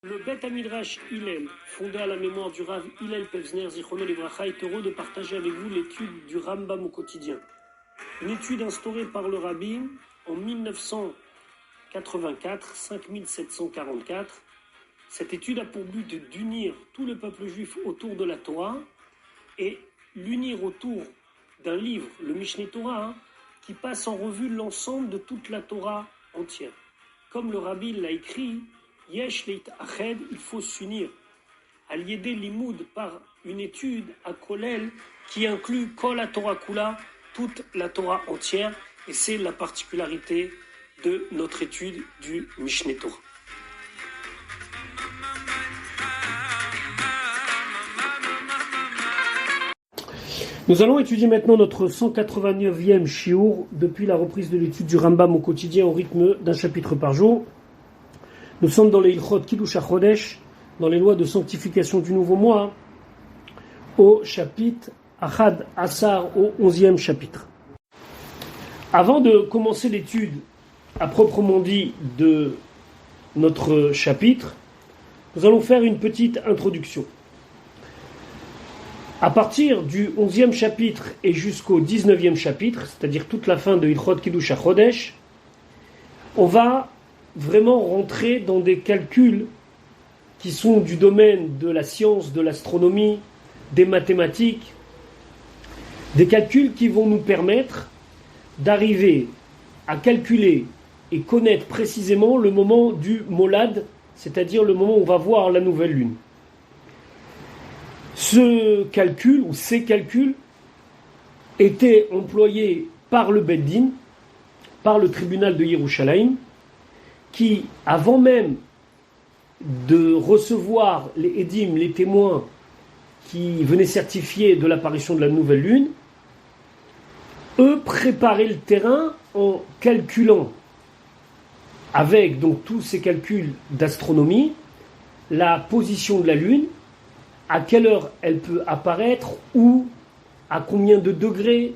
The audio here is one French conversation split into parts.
Le Bet Midrash Hillel, fondé à la mémoire du Rav Hillel Pevzner Zichrono Livracha, est heureux de partager avec vous l'étude du Rambam au quotidien. Une étude instaurée par le Rabbi en 1984, 5744. Cette étude a pour but d'unir tout le peuple juif autour de la Torah et l'unir autour d'un livre, le Mishneh Torah, qui passe en revue l'ensemble de toute la Torah entière. Comme le Rabbi l'a écrit, Yesh leit ached, il faut s'unir. Al-Yedé Limoud par une étude à Kolel qui inclut Kol la Torah Kula, toute la Torah entière, et c'est la particularité de notre étude du Mishneh Torah. Nous allons étudier maintenant notre 189e shiur depuis la reprise de l'étude du Rambam au quotidien au rythme d'un chapitre par jour. Nous sommes dans les Ilchot Kiddush HaChodesh, dans les lois de sanctification du nouveau mois, au chapitre Achad Asar, au 11e chapitre. Avant de commencer l'étude à proprement dit de notre chapitre, nous allons faire une petite introduction. À partir du 11e chapitre et jusqu'au 19e chapitre, c'est-à-dire toute la fin de Ilchot Kiddush HaChodesh, on va vraiment rentrer dans des calculs qui sont du domaine de la science, de l'astronomie, des mathématiques, des calculs qui vont nous permettre d'arriver à calculer et connaître précisément le moment du molad, c'est-à-dire le moment où on va voir la nouvelle lune. Ce calcul, ou ces calculs, étaient employés par le Beit Din, par le tribunal de Yerushalayim, qui, avant même de recevoir les édim, les témoins qui venaient certifier de l'apparition de la nouvelle lune, eux préparaient le terrain en calculant, avec donc tous ces calculs d'astronomie, la position de la lune, à quelle heure elle peut apparaître, où, à combien de degrés,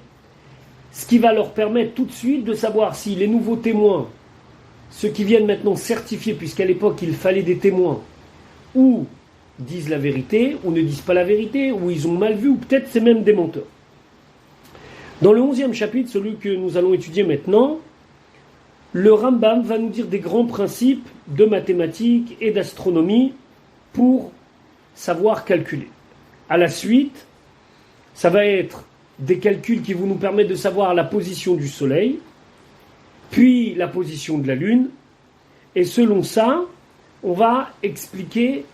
ce qui va leur permettre tout de suite de savoir si les nouveaux témoins, ceux qui viennent maintenant certifier, puisqu'à l'époque il fallait des témoins, ou disent la vérité, ou ne disent pas la vérité, ou ils ont mal vu, ou peut-être c'est même des menteurs. Dans le 11e chapitre, celui que nous allons étudier maintenant, le Rambam va nous dire des grands principes de mathématiques et d'astronomie pour savoir calculer. À la suite, ça va être des calculs qui vont nous permettre de savoir la position du soleil, puis la position de la lune, et selon ça, on va expliquer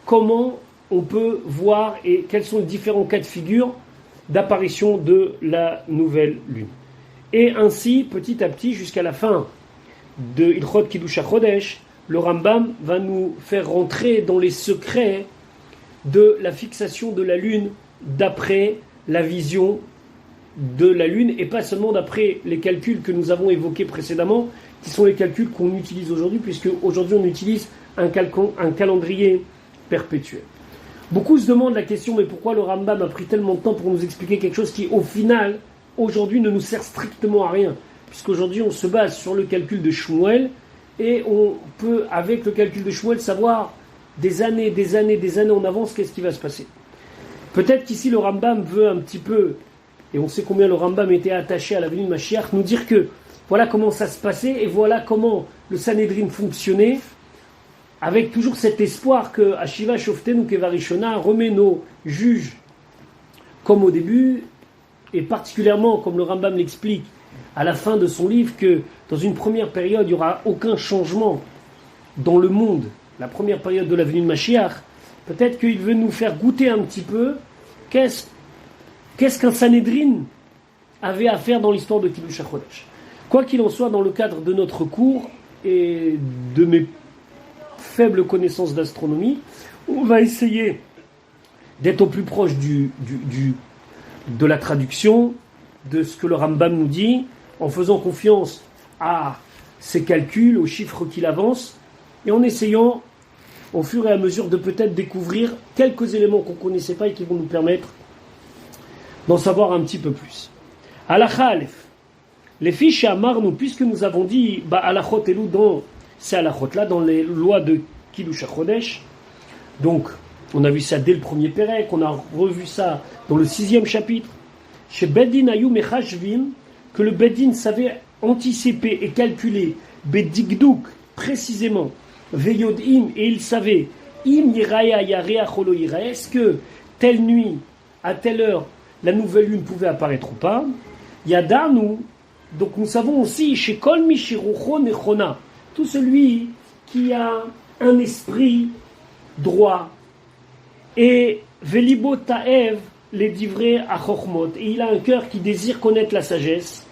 comment on peut voir et quels sont les différents cas de figure d'apparition de la nouvelle lune. Et ainsi, petit à petit, jusqu'à la fin de Ilchot Kiddush HaChodesh, le Rambam va nous faire rentrer dans les secrets de la fixation de la lune d'après la vision de la lune, et pas seulement d'après les calculs que nous avons évoqués précédemment, qui sont les calculs qu'on utilise aujourd'hui, puisque aujourd'hui on utilise un calendrier perpétuel. Beaucoup se demandent la question, mais pourquoi le Rambam a pris tellement de temps pour nous expliquer quelque chose qui, au final, aujourd'hui ne nous sert strictement à rien, puisqu'aujourd'hui on se base sur le calcul de Shmuel, et on peut, avec le calcul de Shmuel, savoir des années en avance qu'est-ce qui va se passer. Peut-être qu'ici le Rambam veut un petit peu, et on sait combien le Rambam était attaché à la venue de Mashiach, nous dire que voilà comment ça se passait et voilà comment le Sanhedrin fonctionnait, avec toujours cet espoir que Ashiva Shoftenu Kevarishona remet nos juges comme au début, et particulièrement, comme le Rambam l'explique à la fin de son livre, que dans une première période, il n'y aura aucun changement dans le monde, la première période de la venue de Mashiach. Peut-être qu'il veut nous faire goûter un petit peu qu'est-ce qu'un Sanhedrin avait à faire dans l'histoire de Kiddush HaChodesh. Quoi qu'il en soit, dans le cadre de notre cours et de mes faibles connaissances d'astronomie, on va essayer d'être au plus proche de la traduction, de ce que le Rambam nous dit, en faisant confiance à ses calculs, aux chiffres qu'il avance, et en essayant, au fur et à mesure, de peut-être découvrir quelques éléments qu'on ne connaissait pas et qui vont nous permettre d'en savoir un petit peu plus. Halakha Aleph. Les fiches à Marnou, puisque nous avons dit, halachot elou dans ces halachot là, dans les lois de Kiddush HaChodesh. Donc, on a vu ça dès le premier Pérec, on a revu ça dans le 6e chapitre. Chez Beddin Ayou Mechashvim, que le Beddin savait anticiper et calculer, Bedigdouk, précisément, Veyod'im, et il savait, Im Yiraya Yarea Cholo Yiraya, est-ce que telle nuit, à telle heure, la nouvelle lune pouvait apparaître ou pas? Yadanu, donc nous savons aussi, chez Kol Mishirucho Nechona, tout celui qui a un esprit droit, et Velibo Ta'ev, les divrei Achochmot, et il a un cœur qui désire connaître la sagesse,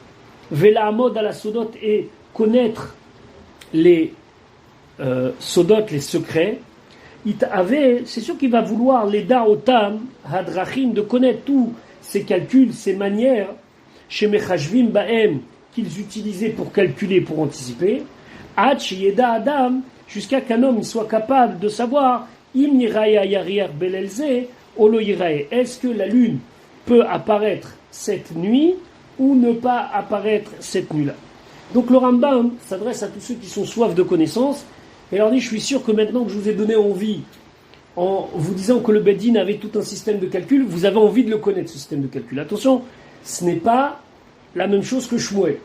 Vela Amod à la Sodot, et connaître les Sodot, les secrets. C'est sûr qu'il va vouloir les Daotam, Hadrachim, de connaître tous ces calculs, ces manières, chez Mechashvim Baem, qu'ils utilisaient pour calculer, pour anticiper, Ad Yeda Adam, jusqu'à qu'un homme soit capable de savoir, Im Yiraya Yarir Belelze, Olo Yirae, est-ce que la lune peut apparaître cette nuit ou ne pas apparaître cette nuit-là? Donc le Rambam s'adresse à tous ceux qui sont soif de connaissances et leur dit, je suis sûr que maintenant que je vous ai donné envie, en vous disant que le Beddin avait tout un système de calcul, vous avez envie de le connaître, ce système de calcul. Attention, ce n'est pas la même chose que Shmuel.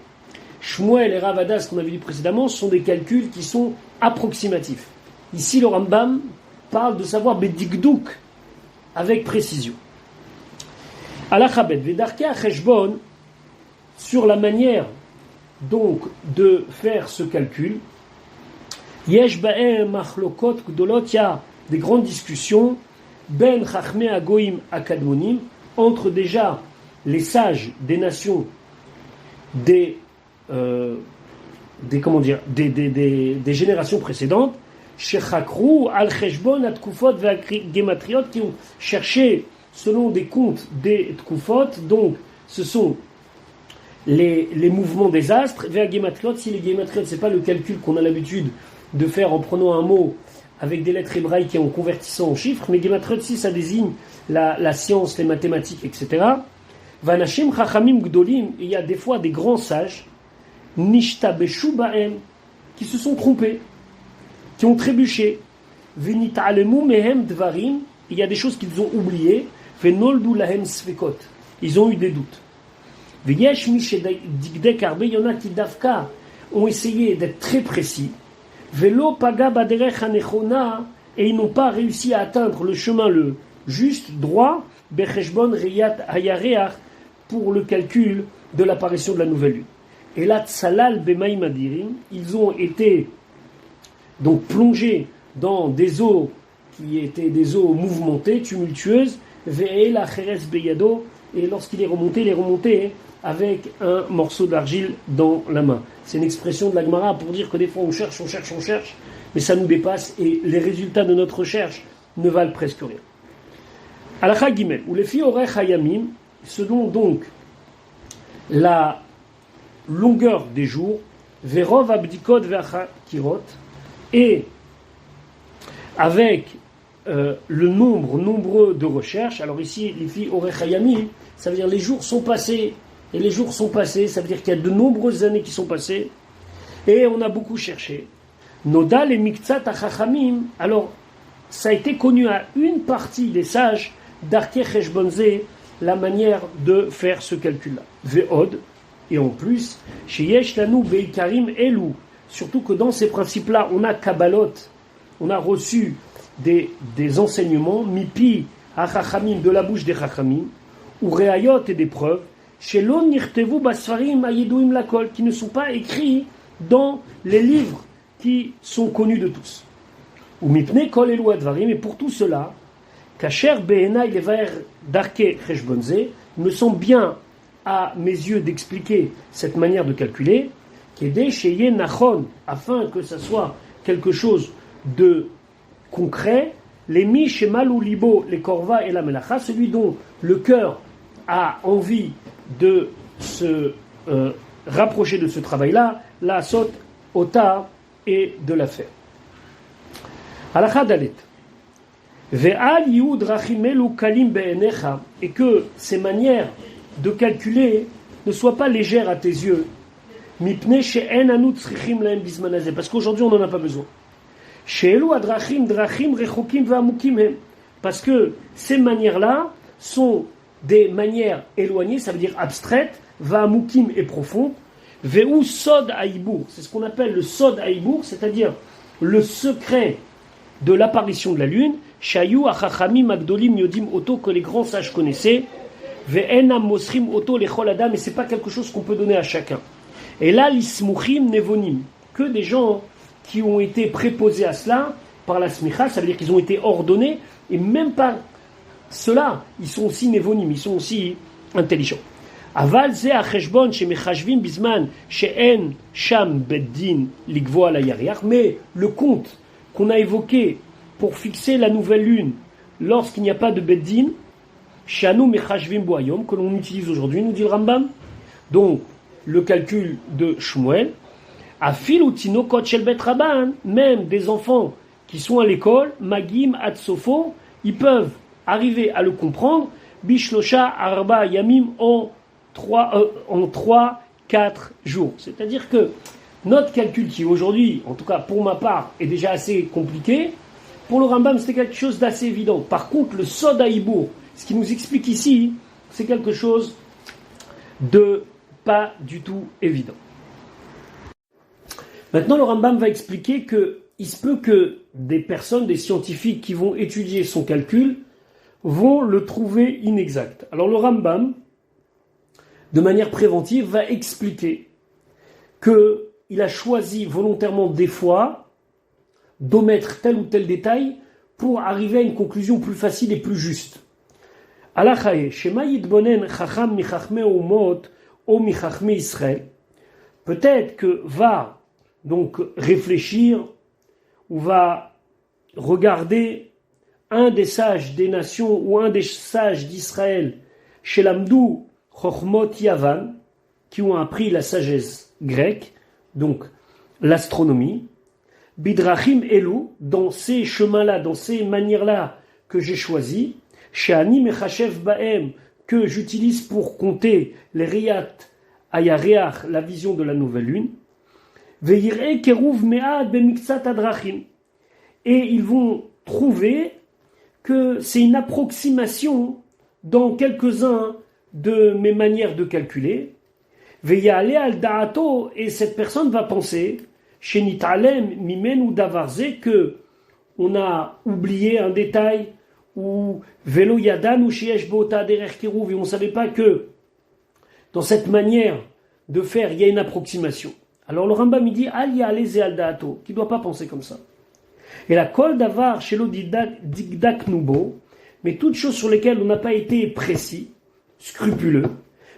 Shmuel et Rav Hada, ce qu'on avait dit précédemment, sont des calculs qui sont approximatifs. Ici, le Rambam parle de savoir Bedigdouk, avec précision. Alachabet, Vedarkea Cheshbon, sur la manière donc de faire ce calcul, Yesh Ba'em Machlokot Gdolot, il y a des grandes discussions, Ben Chachmei Agoim Akadmonim, entre déjà les sages des nations, des générations précédentes, Shechakrou al-Cheshbon at-Tkufot ve-Gematriot, qui ont cherché selon des comptes des Tkufot, donc ce sont les mouvements des astres, ve-Gematriot, si les Gematriot, c'est pas le calcul qu'on a l'habitude de faire en prenant un mot avec des lettres hébraïques et en convertissant en chiffres, mais Gematriot, si ça désigne la science, les mathématiques, etc. Vanashim Chachamim Gdolim, il y a des fois des grands sages, Nishtabeshu Ba'em, qui se sont trompés, qui ont trébuché. Venita'alemu mehem dvarim, il y a des choses qu'ils ont oubliées. Venoldu lahem svekot, ils ont eu des doutes. Veyesh mishedikdek arbe, il y en a qui d'Afka ont essayé d'être très précis. Velo paga baderech hanechona, et ils n'ont pas réussi à atteindre le chemin le juste, droit, becheshbon riyat hayareach, pour le calcul de l'apparition de la nouvelle lune. Et là, tsalal bemaim adirim, ils ont été donc plongés dans des eaux qui étaient des eaux mouvementées, tumultueuses, ve'el acheres beyado, et lorsqu'il est remonté, il est remonté avec un morceau d'argile dans la main. C'est une expression de la Gemara pour dire que des fois on cherche, mais ça nous dépasse et les résultats de notre recherche ne valent presque rien. Alakha Gimel, ou les filles orech hayamim, selon donc la longueur des jours, verov abdikot ve'achakirot, et avec le nombreux de recherches. Alors ici, les filles orech hayamim, ça veut dire les jours sont passés, et les jours sont passés, ça veut dire qu'il y a de nombreuses années qui sont passées, et on a beaucoup cherché. Nodal et miktsat achachamim, alors ça a été connu à une partie des sages d'Arke Cheshbonze, la manière de faire ce calcul-là. Ve'od, et en plus, chez Yesh Lanu Beikarim Elu, surtout que dans ces principes-là, on a Kabbalot, on a reçu des enseignements, Mipi Achachamim, de la bouche des Chachamim, ou Reayot et des preuves, chez Lon Nirtevu Basfarim Ayeduim Lakol, qui ne sont pas écrits dans les livres qui sont connus de tous. Ou Mipne Kol Elu Advarim, et pour tout cela, Kacher Be'enai Levaer Darke Cheshbonze, me semble bien à mes yeux d'expliquer cette manière de calculer, Kede Sheye Nachon, afin que ça soit quelque chose de concret, les Mi Shemalou Libo, les Korva et la Melacha, celui dont le cœur a envie de se rapprocher de ce travail-là, la Sot Ota, et de la faire. Halakha Dalet. Ve'al yud rachimelu kalim be'enecha, et que ces manières de calculer ne soient pas légères à tes yeux, mipne she'en anu tzrichim lahem bizman hazeh, parce qu'aujourd'hui on n'en a pas besoin. She'elu adrachim drachim rechokim va'amukim hem. Parce que ces manières-là sont des manières éloignées, ça veut dire abstraites, va'amukim et profondes. Ve'u sod ha'ibour, c'est ce qu'on appelle le sod ha'ibour, c'est-à-dire le secret de l'apparition de la lune. Shayu achachamim agdolim yodim oto, que les grands sages connaissaient. Ve'enam mosrim oto lechol adam, et c'est pas quelque chose qu'on peut donner à chacun. Et là, l'ismuchim nevonim, que des gens qui ont été préposés à cela par la smicha, ça veut dire qu'ils ont été ordonnés, et même par cela, ils sont aussi nevonim, ils sont aussi intelligents. Aval ze acheshbon shemechashvim bisman she'en sham beddin ligvoa la yariach, mais le compte qu'on a évoqué pour fixer la nouvelle lune lorsqu'il n'y a pas de beddin, she'anu mechashvim boayom, que l'on utilise aujourd'hui, nous dit le Rambam, donc le calcul de Shmuel, afil ou tinokot shel bet rabban, même des enfants qui sont à l'école, magim atsofo, ils peuvent arriver à le comprendre, bishlosha arba yamim en 3-4 jours. C'est-à-dire que notre calcul qui aujourd'hui, en tout cas pour ma part, est déjà assez compliqué, pour le Rambam c'était quelque chose d'assez évident. Par contre, le Sod HaHibur, ce qui nous explique ici, c'est quelque chose de pas du tout évident. Maintenant, le Rambam va expliquer que il se peut que des personnes, des scientifiques qui vont étudier son calcul, vont le trouver inexact. Alors le Rambam, de manière préventive, va expliquer qu'il a choisi volontairement des fois d'omettre tel ou tel détail pour arriver à une conclusion plus facile et plus juste. Alachaye, Shema yitbonen chacham michachme umot o michachme Israël. Peut-être que va donc réfléchir ou va regarder un des sages des nations ou un des sages d'Israël, chez l'Amdou Chochmot Yavan, qui ont appris la sagesse grecque, donc l'astronomie, Bidrachim Elu, dans ces chemins-là, dans ces manières-là que j'ai choisis, chez Ani Mechachev Baem, que j'utilise pour compter les Riyat Ayareach, la vision de la nouvelle lune, Veiré Keruv Me'ad Bemiktsat Adrachim, et ils vont trouver que c'est une approximation dans quelques-uns de mes manières de calculer. Veyale al da'ato, et cette personne va penser, shenitalem mimen ou davarze, que on a oublié un détail, ou velo yadan ou sheyesh bota derech kiruv, et on ne savait pas que dans cette manière de faire, il y a une approximation. Alors le Rambam il dit al yaleze al da'ato, qui ne doit pas penser comme ça. Et la kol davar shelo digdak nubo, mais toutes choses sur lesquelles on n'a pas été précis, scrupuleux,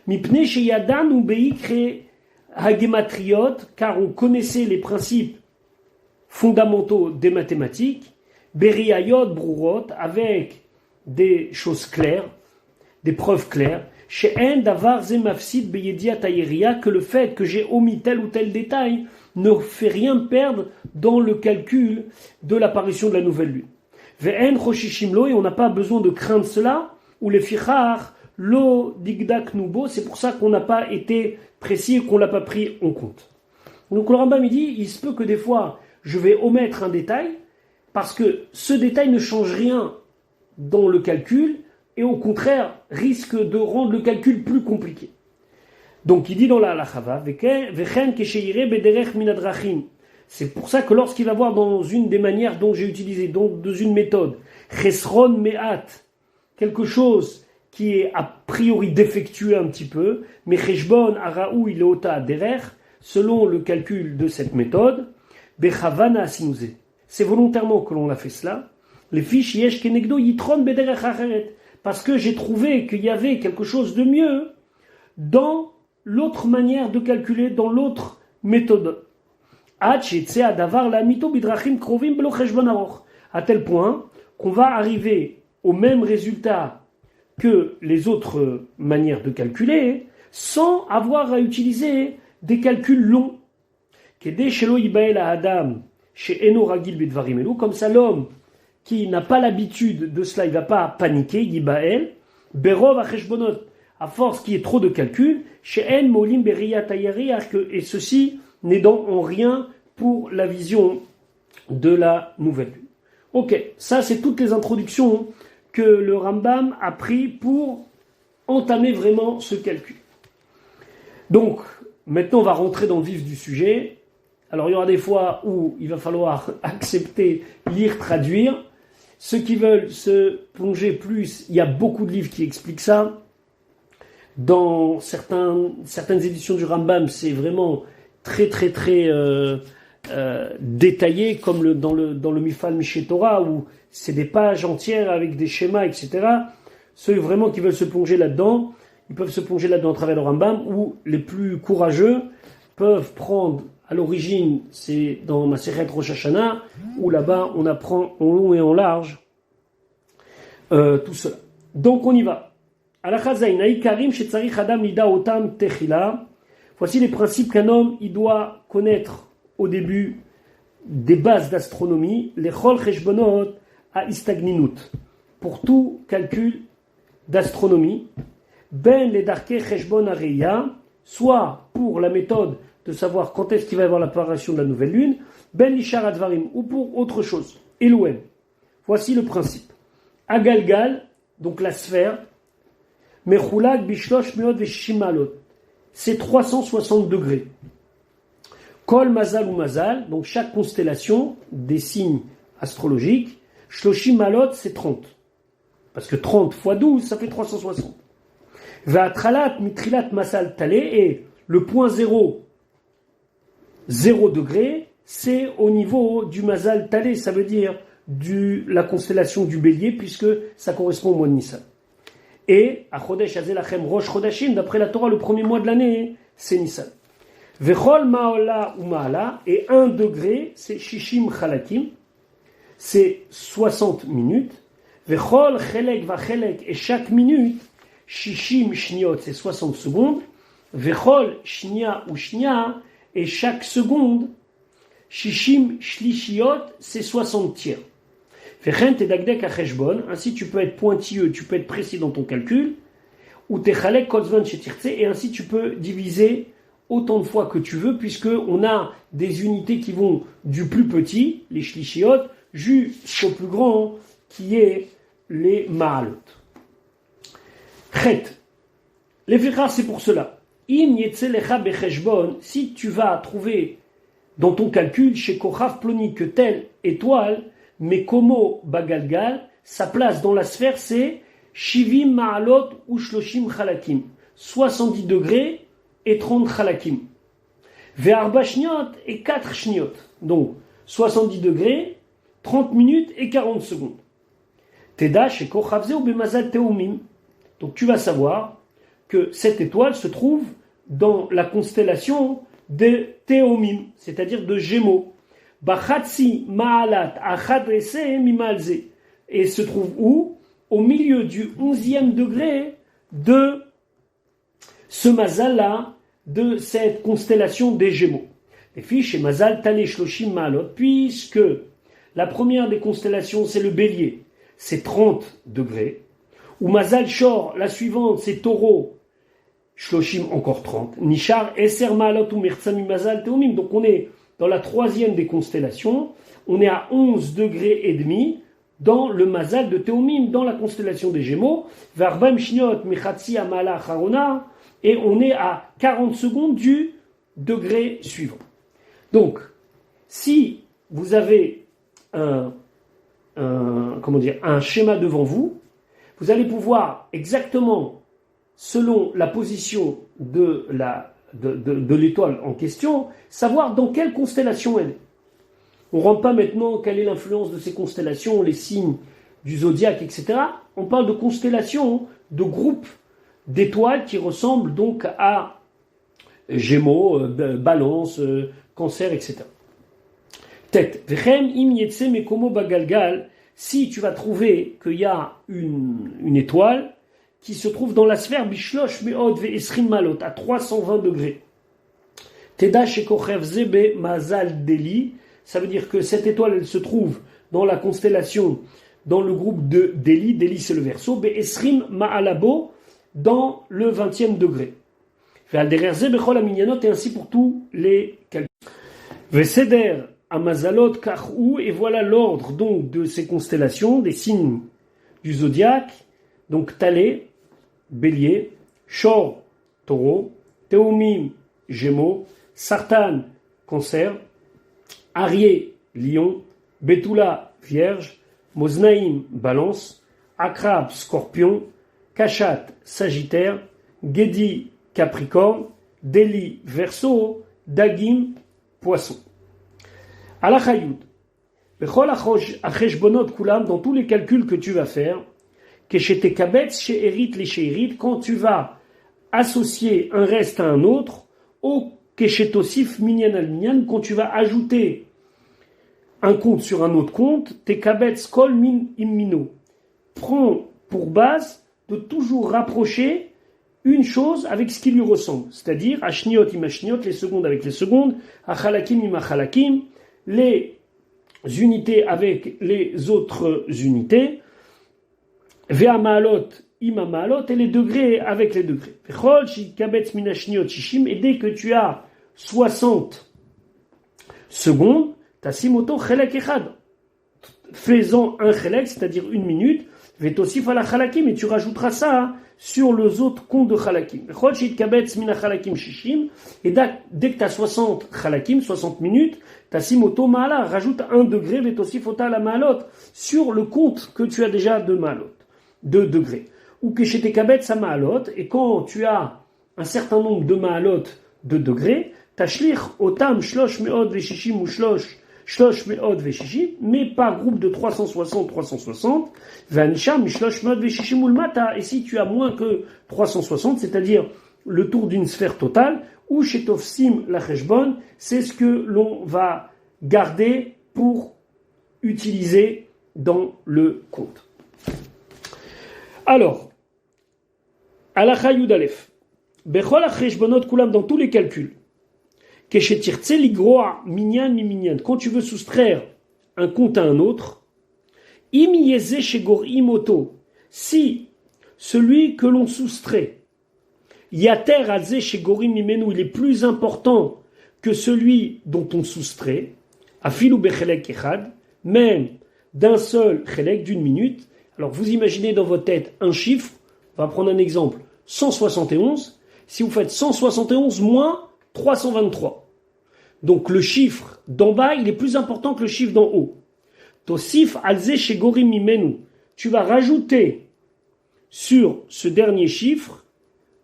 mipne sheyadan ou beikre hagematriot, car on connaissait les principes fondamentaux des mathématiques, beriayot brurot, avec des choses claires, des preuves claires, she'en davar ze mafsid beyediat ayeria, que le fait que j'ai omis tel ou tel détail ne fait rien perdre dans le calcul de l'apparition de la nouvelle lune. Ve'en choshishimlo, et on n'a pas besoin de craindre cela, ou les fichar, lo digdak nubo, c'est pour ça qu'on n'a pas été précis et qu'on ne l'a pas pris en compte. Donc le Rambam il dit, il se peut que des fois, je vais omettre un détail, parce que ce détail ne change rien dans le calcul, et au contraire, risque de rendre le calcul plus compliqué. Donc il dit dans la halachava, vechen kesheire bederech minadrachim. C'est pour ça que lorsqu'il va voir dans une des manières dont j'ai utilisé, donc dans une méthode, chesron me'at, quelque chose qui est a priori défectueux un petit peu, mais cheshbon araou ileota derech, selon le calcul de cette méthode, bechavana asinouze. C'est volontairement que l'on a fait cela. Les fiches yesh kenegdo yitron bederech acheret, parce que j'ai trouvé qu'il y avait quelque chose de mieux dans l'autre manière de calculer, dans l'autre méthode. À tel point qu'on va arriver au même résultat que les autres manières de calculer sans avoir à utiliser des calculs longs. Comme ça, l'homme qui n'a pas l'habitude de cela, il ne va pas paniquer, Yibael, Berov acheshbonot, à force qu'il y ait trop de calculs, She'en molim beriyat ayariach, et ceci n'est donc en rien pour la vision de la nouvelle lune. Ok, ça c'est toutes les introductions que le Rambam a pris pour entamer vraiment ce calcul. Donc, maintenant on va rentrer dans le vif du sujet. Alors il y aura des fois où il va falloir accepter, lire, traduire. Ceux qui veulent se plonger plus, il y a beaucoup de livres qui expliquent ça. Dans certaines éditions du Rambam, c'est vraiment très détaillé, comme dans le Mifal Mishneh Torah, où c'est des pages entières avec des schémas, etc. Ceux vraiment qui veulent se plonger là-dedans, ils peuvent se plonger là-dedans à travers le Rambam, ou les plus courageux peuvent prendre, à l'origine, c'est dans Masechet Rosh Hashanah, où là-bas on apprend en long et en large tout cela. Donc on y va. Voici les principes qu'un homme il doit connaître au début des bases d'astronomie, les chol cheshbonot à istagninut, pour tout calcul d'astronomie, ben les darke cheshbon areya, soit pour la méthode de savoir quand est-ce qu'il va y avoir l'apparition de la nouvelle lune, ben lishar advarim, ou pour autre chose. Elohim. Voici le principe. Agalgal, donc la sphère, Mechoulag bishlosh meot veshimalot, c'est 360 degrés. Kol mazal ou mazal, donc chaque constellation des signes astrologiques, shloshim malot, c'est 30. Parce que 30 fois 12, ça fait 360. Va'atralat mitrilat masal talé, et le point 0 degré, c'est au niveau du mazal talé, ça veut dire la constellation du bélier, puisque ça correspond au mois de Nissan. Et, à Chodesh Azelachem Rosh Chodashim, d'après la Torah, le premier mois de l'année, c'est Nissan. Vechol Ma'ola ou Ma'ala, et 1 degré, c'est Shishim Chalakim, c'est 60 minutes. Vechol Chelek va Chelek, et chaque minute, Shishim Shniot, c'est 60 secondes. Vechol Shnia ou Shnia, et chaque seconde, Shishim Shlishiot, c'est 60 tiers. Ainsi tu peux être pointilleux, tu peux être précis dans ton calcul, ou et ainsi tu peux diviser autant de fois que tu veux, puisque on a des unités qui vont du plus petit, les shlishiot, jusqu'au plus grand, qui est les ma'alot. Chet. Les fichas, c'est pour cela. Si tu vas trouver dans ton calcul, chez Kochav Ploni, que telle étoile, mais Komo Bagalgal, sa place dans la sphère, c'est Shivim Ma'alot ou Shloshim Chalakim. 70 degrés et 30 Chalakim. Ve'arba Shniot et 4 Shniot. Donc, 70 degrés, 30 minutes et 40 secondes. Teda chez Kochavze ou Bemazal Teumim. Donc, tu vas savoir que cette étoile se trouve dans la constellation de Teumim, c'est-à-dire de Gémeaux. Bachatsi ma'alat achadrese mimalze, et se trouve où? Au milieu du 11e degré de ce mazal-là, de cette constellation des Gémeaux. Les fiches et mazal talé shloshim ma'alot, puisque la première des constellations c'est le Bélier, c'est 30 degrés. Ou mazal shor, la suivante c'est Taureau, shloshim encore 30. Nishar eser ma'alot ou mertzami mazal teomim. Donc on est dans la troisième des constellations, on est à 11 degrés et demi dans le mazal de Théomim, dans la constellation des Gémeaux, Varbam Shniot Mechatsi Amala Charona, et on est à 40 secondes du degré suivant. Donc, si vous avez un schéma devant vous, vous allez pouvoir exactement, selon la position de l'étoile en question, savoir dans quelle constellation elle est. On ne rentre pas maintenant quelle est l'influence de ces constellations, les signes du zodiaque, etc. On parle de constellations, de groupes d'étoiles qui ressemblent donc à Gémeaux, Balance, Cancer, etc. Tête. Si tu vas trouver qu'il y a une étoile qui se trouve dans la sphère Bishlosh Meod Ve'esrin Malot, à 320 degrés. Teda Shekochev Zebe Mazal Deli, ça veut dire que cette étoile, elle se trouve dans la constellation, dans le groupe de Deli, Deli c'est le Verseau, Be'esrim Ma'alabo, dans le 20e degré. Ve'al derer Zebe Chol Aminyanot, et ainsi pour tous les calculs. Ve'seder Amazalot Karou, et voilà l'ordre donc de ces constellations, des signes du zodiaque. Donc Talé, Bélier, Shor, Taureau, Théoumim, Gémeaux, Sartan, Cancer, Arié, Lion, Betula, Vierge, Moznaïm, Balance, Akrab, Scorpion, Kachat, Sagittaire, Gedi, Capricorne, Deli, Verseau, Dagim, Poisson. Alachayoud. Bechol acheshbonot kulam, dans tous les calculs que tu vas faire, que chez tes kabetz, chez Erit, les chérit, quand tu vas associer un reste à un autre, au keshetosif minyan al minyan, quand tu vas ajouter un compte sur un autre compte, tes kabetz kol min immino. Prends pour base de toujours rapprocher une chose avec ce qui lui ressemble. C'est-à-dire, ashniot imashniot, les secondes avec les secondes, achalakim imachalakim, les unités avec les autres unités, ve'amalot imamalot, et les degrés avec les degrés. Et dès que tu as 60 secondes, tasimoto chelek echad, faisant un chelek, c'est-à-dire une minute, ve'tosif ala chalakim, et tu rajouteras ça sur les autres comptes de chalakim. Et dès que tu as 60 chalakim, 60 minutes, tasimoto ma'ala, rajoute un degré, ve'tosif ota la ma'alot, sur le compte que tu as déjà de ma'alot, de degrés. Ou que chez tes kabetz à ma'alot, et quand tu as un certain nombre de ma'alot de degrés, tashlich otam shlosh me'od ve'shishim ou shlosh me'od ve'shishim, mais par groupe de 360, v'anisham mishlosh me'od ve'shishim ou mata, et si tu as moins que 360, c'est-à-dire le tour d'une sphère totale, ou chez tofsim la cheshbon, c'est ce que l'on va garder pour utiliser dans le compte. Alors, Alacha Yud Aleph, Bechol HaCheshbonot Kulam, dans tous les calculs, Keshetirtse Ligroa Minyan mi Minyan, quand tu veux soustraire un compte à un autre, Im Yeze Shegor Imoto, si celui que l'on soustrait, Yater Aze Shegorim Mimenu, il est plus important que celui dont on soustrait, Afilu Bechelek Echad, même d'un seul chelek, d'une minute. Alors vous imaginez dans votre tête un chiffre, on va prendre un exemple, 171, si vous faites 171 moins 323. Donc le chiffre d'en bas, il est plus important que le chiffre d'en haut. Tosif alze shegorim mimenu. Tu vas rajouter sur ce dernier chiffre,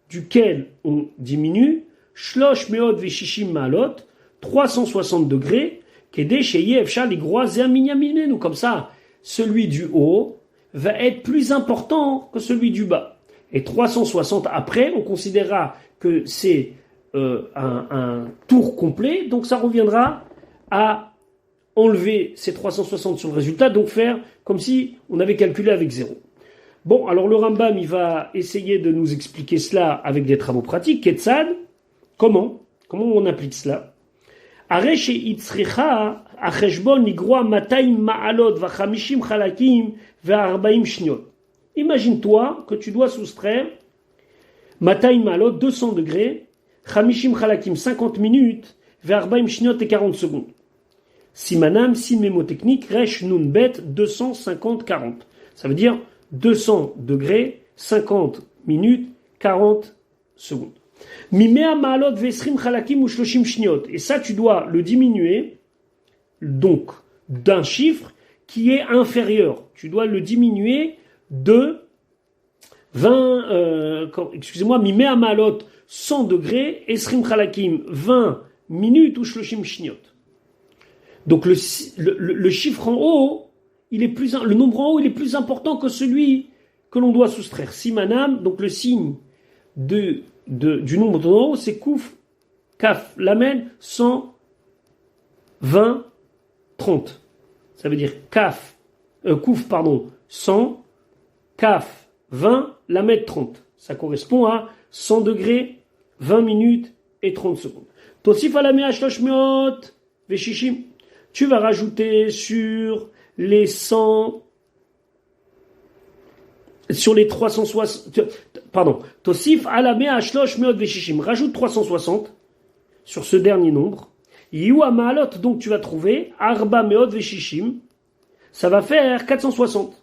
duquel on diminue, shlosh meod veshishim maalot, 360 degrés, kede sheye efshar ligroa ze aminya mimenu. Comme ça, celui du haut va être plus important que celui du bas. Et 360 après, on considérera que c'est un tour complet, donc ça reviendra à enlever ces 360 sur le résultat, donc faire comme si on avait calculé avec 0. Bon, alors le Rambam, il va essayer de nous expliquer cela avec des travaux pratiques. Ketzad, comment on applique cela? Aresh itzricha acheshbon nigroa 200 ma'alot va 50 chalakim va 40 shniot. Imagine-toi que tu dois soustraire 200 ma'alot, 200 degrés, 50 chalakim, 50 minutes, va 40 shniot et 40 secondes. Simanam, sin mémotechnique, resh nun bet, 250, 40. Ça veut dire 200 degrés, 50 minutes, 40 secondes. Mimea ma'alot vesrim chalakim ou shloshim shniot. Et ça, tu dois le diminuer, donc, d'un chiffre qui est inférieur. Tu dois le diminuer de 20, mimea ma'alot, 100 degrés, esrim chalakim, 20 minutes ou shloshim shniot. Donc, le chiffre en haut, le nombre en haut, il est plus important que celui que l'on doit soustraire. Simanam, donc le signe du nombre en haut, c'est Kouf, Kaf, Lamed, 100, 20, 30. Ça veut dire Kouf, 100, Kaf, 20, Lamed, 30. Ça correspond à 100 degrés, 20 minutes et 30 secondes. Tosif alamea shloshmeot, veshishim. Tu vas rajouter sur les 100, sur les 360, Tosif alamea shlosh meod veshishim. Rajoute 360 sur ce dernier nombre. Yiwa Maalot, donc tu vas trouver Arba Meot Veshishim, ça va faire 460.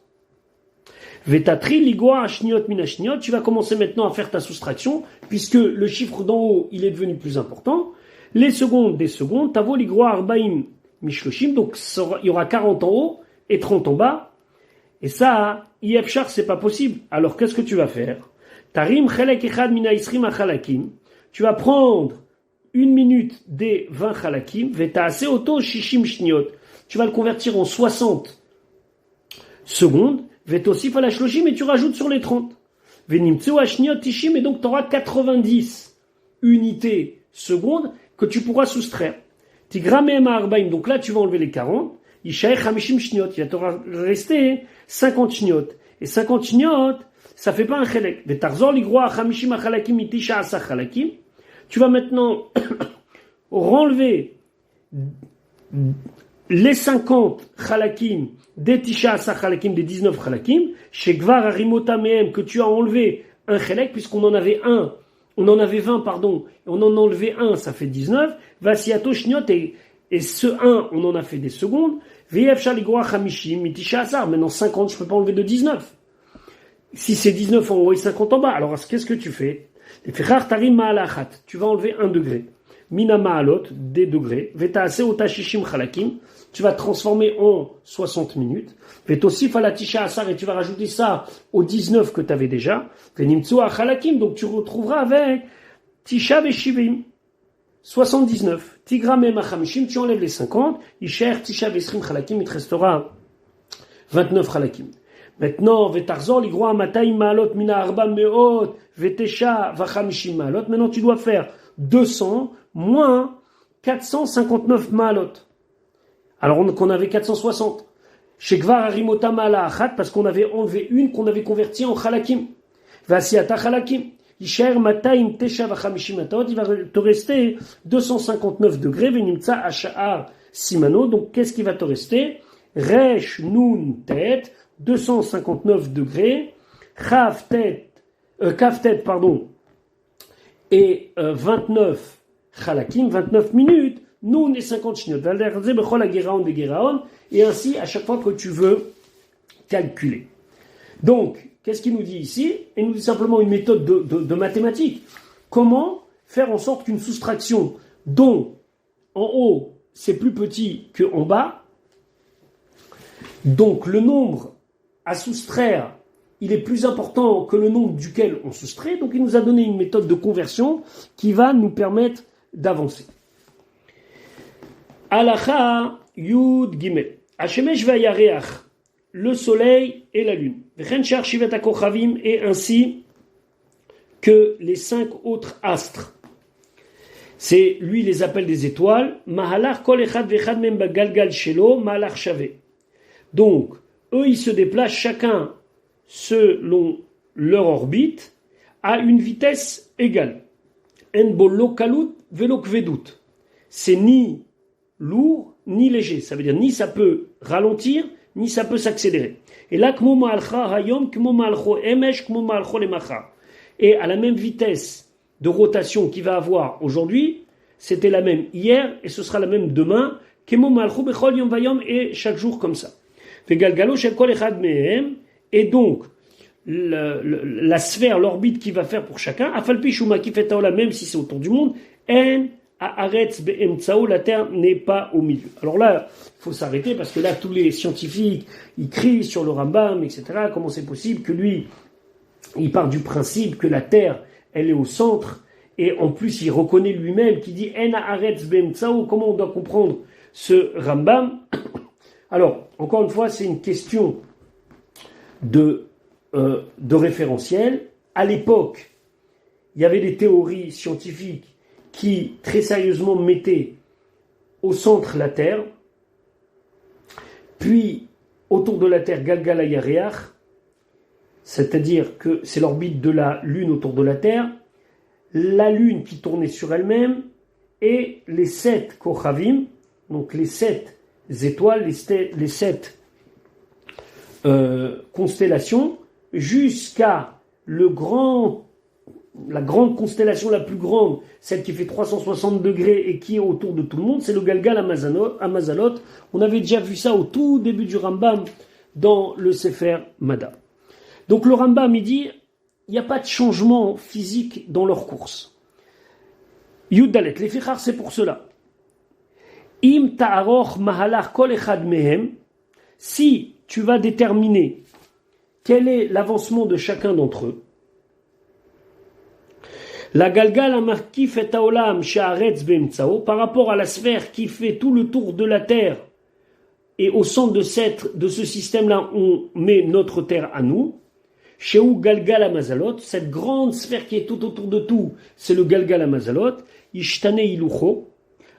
Vetatri Ligoa Ashniot Minashniot, tu vas commencer maintenant à faire ta soustraction, puisque le chiffre d'en haut, il est devenu plus important. Les secondes des secondes, Tavo Ligoa Arbaim Mishloshim, donc il y aura 40 en haut et 30 en bas. Et ça, Yefchar, c'est pas possible. Alors qu'est-ce que tu vas faire? Tarim Chalek Echad Mina Isrim Achalakim, tu vas prendre 1 minute des 20 Chalakim, Vetaase Oto Shishim Shniot, tu vas le convertir en 60 secondes, Vetosif à la shloshim, et tu rajoutes sur les 30. Venimtseu ashniot tishim, et donc tu auras 90 unités secondes que tu pourras soustraire. Tigrameem arbaim, donc là tu vas enlever les 40. Ishaer hamishim shniot, il va te rester 50 shniot. Et 50 shniot, ça fait pas un chelek. Vetarzor ligroa hamishim achalakim mitisha asa chalakim. Tu vas maintenant renlever les 50 chalakim des Tisha Asa chalakim, des 19 chalakim, chez Gvar Arimota Mehem, que tu as enlevé un chelek, puisqu'on en avait 20, pardon, et on en a enlevé un, ça fait 19, Vasiato Shniot, et ce 1, on en a fait des secondes, Vf Shaligua Hamishim, Mitisha Asa, maintenant 50, je peux pas enlever de 19. Si c'est 19 en haut et 50 en bas, alors qu'est-ce que tu fais? Tu vas enlever 1 degré. Mina ma'alot, des degrés. Vetaase otashishim chalakim, tu vas transformer en 60 minutes. Vetosif ala tisha asar, et tu vas rajouter ça aux 19 que tu avais déjà. Venimtsu chalakim, donc tu retrouveras avec tisha veshivim, 79. Tigrame machamishim, tu enlèves les 50. Isher tisha vesrim chalakim, il te restera 29 chalakim. Maintenant, vetarzor ligroa matayim ma'alot mina arba meot, vetesha vachamishim ma'alot. Maintenant, tu dois faire 200 moins 459 ma'alot. Alors qu'on avait 460. Chez Gvar Arimota Ma'ala Achat, parce qu'on avait enlevé une qu'on avait convertie en chalakim. Vasiata chalakim. Isher Mataim Tesha Vachamishim Atot, il va te rester 259 degrés, Venimtsa Asha'ar Simano. Donc qu'est-ce qui va te rester? Resh Nun Tet, 259 degrés, Kaf Tet, pardon, et 29 chalakim, 29 minutes, Nun et 50 shniot. Et ainsi, à chaque fois que tu veux calculer. Donc, qu'est-ce qu'il nous dit ici? Il nous dit simplement une méthode de mathématiques. Comment faire en sorte qu'une soustraction dont en haut c'est plus petit que en bas, donc le nombre à soustraire, il est plus important que le nombre duquel on soustrait. Donc il nous a donné une méthode de conversion qui va nous permettre d'avancer. Alacha Yud Gimel. Hashemesh vayareach, le soleil et la lune. V'chen shar shivet hakochavim, et ainsi que les 5 autres astres. C'est, lui, il les appelle des étoiles. Mahalach kol echad vechad mem bagalgal shelo, mahalach shave. Donc, eux, ils se déplacent chacun selon leur orbite à une vitesse égale. En bolo kalut velo kvedut. C'est ni lourd ni léger. Ça veut dire ni ça peut ralentir, ni ça peut s'accélérer. Et là, kmo ma'alcha hayom, kmo ma'alcho emesh, kmo ma'alcho lemacha. Et à la même vitesse de rotation qu'il va avoir aujourd'hui, c'était la même hier et ce sera la même demain. Kmo ma'alcho bechol yom vayom, et chaque jour comme ça. Vegalgalo shel kol echad mehem, et donc la sphère, l'orbite qu'il va faire pour chacun, afalpi shuma kifet haolam, même si c'est autour du monde, en haaretz be'emtsao, la terre n'est pas au milieu. Alors là, il faut s'arrêter parce que là, tous les scientifiques, ils crient sur le Rambam, etc. Comment c'est possible que lui, il part du principe que la terre, elle est au centre, et en plus, il reconnaît lui-même, qui dit en haaretz be'emtsao. Comment on doit comprendre ce Rambam? Alors, encore une fois, c'est une question de référentiel. À l'époque, il y avait des théories scientifiques qui, très sérieusement, mettaient au centre la Terre, puis, autour de la Terre, Galgala Yareach, c'est-à-dire que c'est l'orbite de la Lune autour de la Terre, la Lune qui tournait sur elle-même, et les 7 Kochavim, donc les 7 étoiles, les 7 constellations, jusqu'à le grand la grande constellation la plus grande, celle qui fait 360 degrés et qui est autour de tout le monde, c'est le Galgal Amazalot. On avait déjà vu ça au tout début du Rambam dans le Sefer Mada. Donc le Rambam, il dit, il n'y a pas de changement physique dans leur course. Yud Dalet, les Fichar, c'est pour cela. Im ta'aroch mahalach kol echad mehem, si tu vas déterminer quel est l'avancement de chacun d'entre eux, la galgal amarkif et haolam she'aretz be'emtsao, par rapport à la sphère qui fait tout le tour de la terre, et au centre de ce système-là, on met notre terre à nous, Shehu Galgal Amazalot, cette grande sphère qui est tout autour de tout, c'est le Galgal Amazalot, Ishtane Ilucho.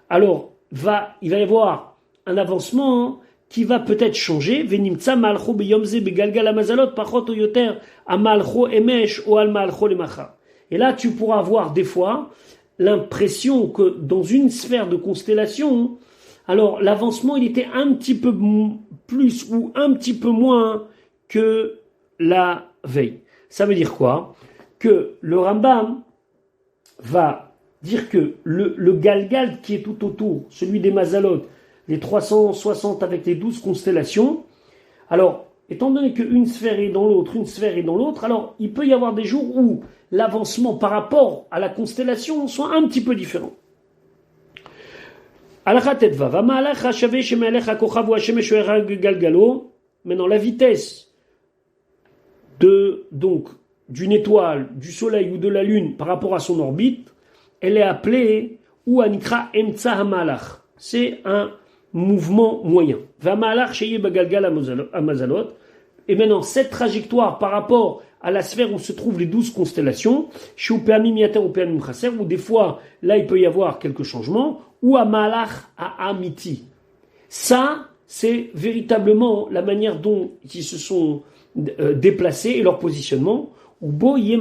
Alors, il va y avoir un avancement qui va peut-être changer. Venimtsa Malcho Beyomze Begalgal Amazalot, Pachot Oyoter, Amalcho Emesh, ou Al Malcho Lemacha. Et là, tu pourras avoir des fois l'impression que dans une sphère de constellation, alors l'avancement, il était un petit peu plus ou un petit peu moins que la veille. Ça veut dire quoi? Que le Rambam va dire que le Galgal qui est tout autour, celui des Mazalot, les 360 avec les 12 constellations, alors, étant donné qu'une sphère est dans l'autre, une sphère est dans l'autre, alors il peut y avoir des jours où l'avancement par rapport à la constellation soit un petit peu différent. Maintenant, la vitesse d'une étoile, du soleil ou de la lune par rapport à son orbite, elle est appelée ou anikra emtsa hamalach. C'est un mouvement moyen. Vamalach sheye bagalgal amazalot. Et maintenant, cette trajectoire par rapport à la sphère où se trouvent les 12 constellations, chez Upeamim Yater Upeamim Chaser, où des fois, là, il peut y avoir quelques changements, ou à Malach à Amiti. Ça, c'est véritablement la manière dont ils se sont déplacés et leur positionnement. Et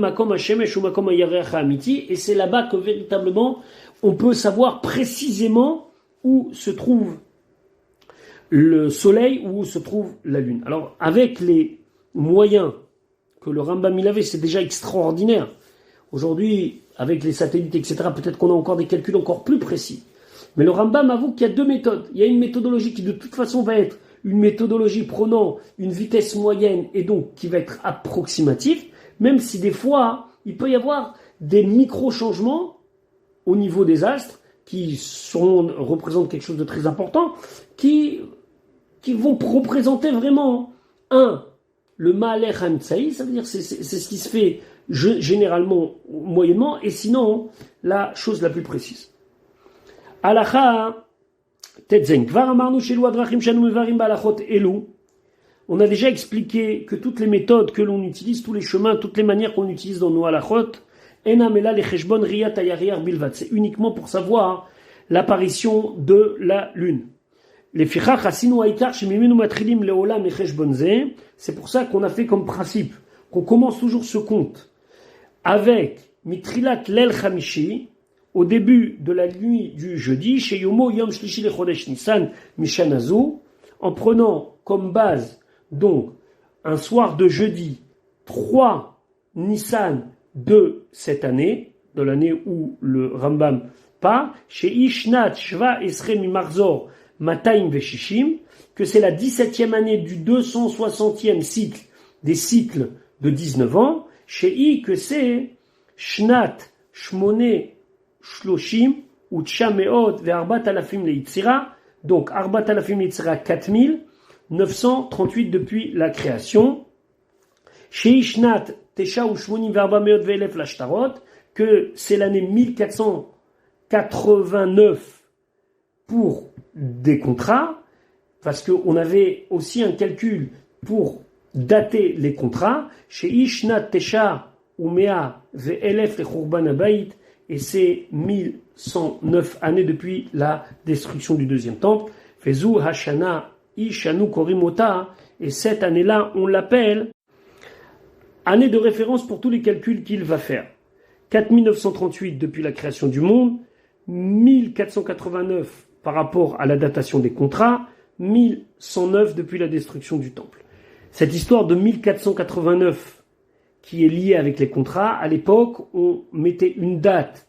c'est là-bas que véritablement on peut savoir précisément où se trouve le soleil, où se trouve la lune. Alors avec les moyens que le Rambam il avait, c'est déjà extraordinaire. Aujourd'hui, avec les satellites, etc., peut-être qu'on a encore des calculs encore plus précis. Mais le Rambam avoue qu'il y a deux méthodes. Il y a une méthodologie qui de toute façon va être une méthodologie prenant une vitesse moyenne et donc qui va être approximative, même si des fois, il peut y avoir des micro-changements au niveau des astres qui représentent quelque chose de très important, qui vont représenter vraiment, le Ma'alech HaMtsaï, ça veut dire c'est ce qui se fait généralement moyennement, et sinon, la chose la plus précise. Alacha Tetzen. On a déjà expliqué que toutes les méthodes que l'on utilise, tous les chemins, toutes les manières qu'on utilise dans nos halachot, c'est uniquement pour savoir l'apparition de la lune. C'est pour ça qu'on a fait comme principe qu'on commence toujours ce compte avec Mitrilat Lel Chamishi, au début de la nuit du jeudi, chez Yomo Yom Shlishi le Chodesh Nissan Mishanazu, en prenant comme base donc un soir de jeudi 3 Nissan de cette année, de l'année où le Rambam part, chez Ishnat Shva Esre Mimarzor Mataim Veshishim, que c'est la 17e année du 260e cycle des cycles de 19 ans, chez I que c'est Shnat Shmone Shloshim ou Tchameot ve Arbat Alafim Leitzira, donc Arbat Alafim Leitzira 4938 depuis la création. Chez Ishnat Tesha ou Shmonim ve Arba Meot ve Elef Lashtarot, que c'est l'année 1489 pour des contrats, parce qu'on avait aussi un calcul pour dater les contrats. Chez Ishnat Tesha ou Mea ve Elef le Churban Abayit, et c'est 1109 années depuis la destruction du deuxième temple. Fezu Hashana Ishanu Korimota, et cette année-là, on l'appelle année de référence pour tous les calculs qu'il va faire. 4938 depuis la création du monde, 1489 par rapport à la datation des contrats, 1109 depuis la destruction du temple. Cette histoire de 1489 qui est lié avec les contrats. À l'époque, on mettait une date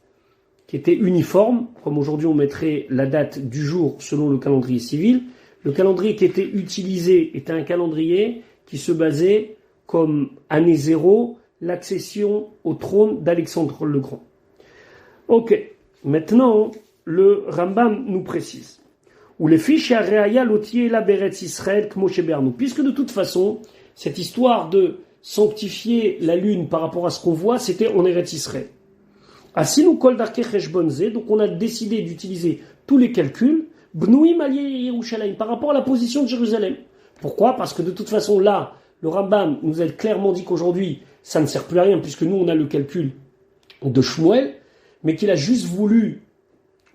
qui était uniforme, comme aujourd'hui on mettrait la date du jour selon le calendrier civil. Le calendrier qui était utilisé était un calendrier qui se basait comme année 0, l'accession au trône d'Alexandre le Grand. Ok, maintenant le Rambam nous précise. Ou les fiches à Réaya lotier la Beretz Israël Kmoshe Bernou. Puisque de toute façon, cette histoire de sanctifier la lune par rapport à ce qu'on voit, c'était en Eretz Israël. Asinu kol darkei cheshbon zeh, donc on a décidé d'utiliser tous les calculs, Bnouim aliyeh Yerushalayim, par rapport à la position de Jérusalem. Pourquoi ? Parce que de toute façon, là, le Rambam nous a clairement dit qu'aujourd'hui, ça ne sert plus à rien, puisque nous, on a le calcul de Shmuel, mais qu'il a juste voulu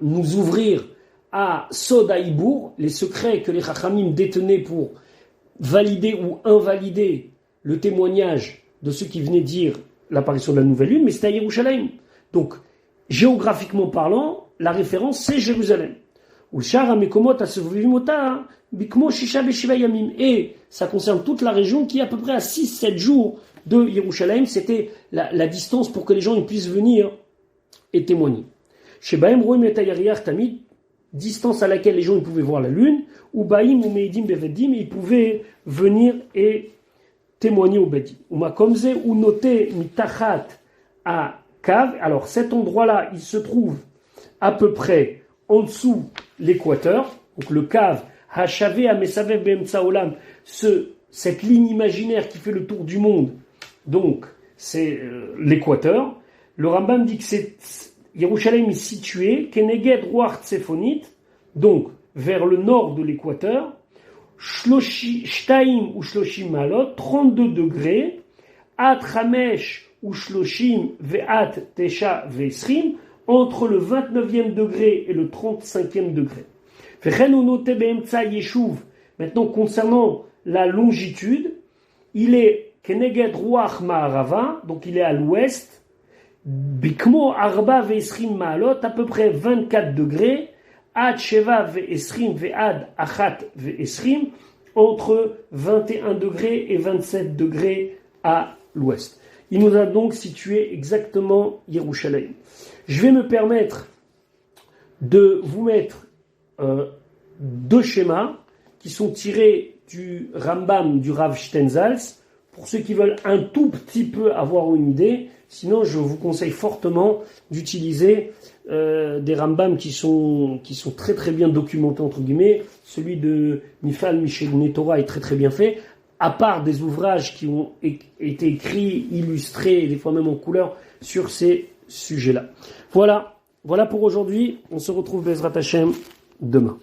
nous ouvrir à Sod Haïbour, les secrets que les Chachamim détenaient pour valider ou invalider le témoignage de ceux qui venaient dire l'apparition de la nouvelle lune, mais c'était à Yerushalayim. Donc, géographiquement parlant, la référence, c'est Jérusalem. Et ça concerne toute la région qui est à peu près à 6-7 jours de Yerushalayim. C'était la distance pour que les gens puissent venir et témoigner. Chez Bahem Roim et Tayariach Tamid, distance à laquelle les gens pouvaient voir la lune, ou Baïm ou Meidim Bevedim, ils pouvaient venir et témoigner au Bedim. Ou Makomze ou noté mitachat à Kav. Alors cet endroit-là, il se trouve à peu près en dessous l'équateur. Donc le Kav, Hachave Amesavev Beemtsa Olam, cette ligne imaginaire qui fait le tour du monde. Donc c'est l'équateur. Le Rambam dit que Yerushalayim est situé Keneged Ruach Tsefonit, donc vers le nord de l'équateur, Shtaim ou Shloshim Malot, 32 degrés, At Hamesh ou Shloshim Ve'at Tesha Ve'esrim, entre le 29e degré et le 35e degré. Maintenant, concernant la longitude, il est Keneged Ruach Ma'arava, donc il est à l'ouest, Bikmo Arba Ve'esrim Ma'alot, à peu près 24 degrés, Ad Sheva Ve'esrim Ve'ad Achat Ve'esrim, entre 21 degrés et 27 degrés à l'ouest. Il nous a donc situé exactement Yerushalayim. Je vais me permettre de vous mettre deux schémas qui sont tirés du Rambam du Rav Stenzhals, pour ceux qui veulent un tout petit peu avoir une idée. Sinon, je vous conseille fortement d'utiliser des Rambam qui sont très très bien documentés, entre guillemets. Celui de Mifal Michel Netora est très très bien fait, à part des ouvrages qui ont été écrits, illustrés, et des fois même en couleur, sur ces sujets-là. Voilà pour aujourd'hui. On se retrouve Bezrat Hashem demain.